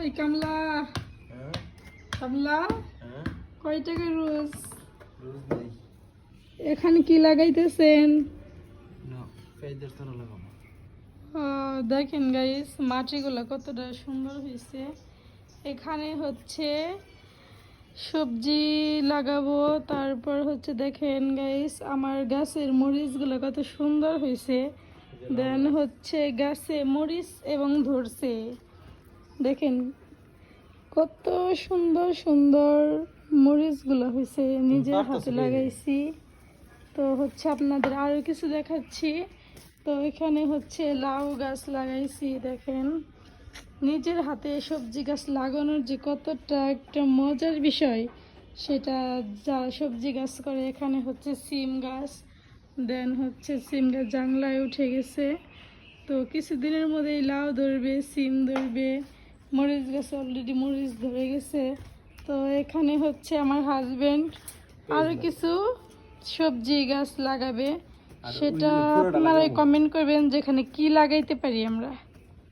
ওই কামলা কামলা কয় টাকা রোজ? এখানে কি লাগাইতেছেন? দেখেন গাইস মাটিগুলো কতটা সুন্দর হয়েছে। এখানে হচ্ছে সবজি লাগাবো, তারপর হচ্ছে দেখেন গাইস আমার গাছের মরিচগুলো কত সুন্দর হয়েছে। দেন হচ্ছে গাছে মরিচ এবং ধরছে, দেখেন কত সুন্দর সুন্দর মরিচগুলো হয়েছে, নিজের হাতে লাগাইছি। তো হচ্ছে আপনাদের আরো কিছু দেখাচ্ছি। তো এখানে হচ্ছে লাউ গাছ লাগাইছি, দেখেন নিজের হাতে সবজি গাছ লাগানোর যে কতটা একটা মজার বিষয় সেটা যারা সবজি গাছ করে। এখানে হচ্ছে সিম গাছ, দেন হচ্ছে সিম গাছ জাংলায় উঠে গেছে। তো কিছুদিনের মধ্যেই লাউ ধরবে, সিম ধরবে, মরিচ গাছে অলরেডি মরিচ ধরে গেছে। তো এখানে হচ্ছে আমার হাজবেন্ড আরো কিছু সবজি গাছ লাগাবে, সেটা আপনারা কমেন্ট করবেন যেখানে কি লাগাইতে পারি আমরা।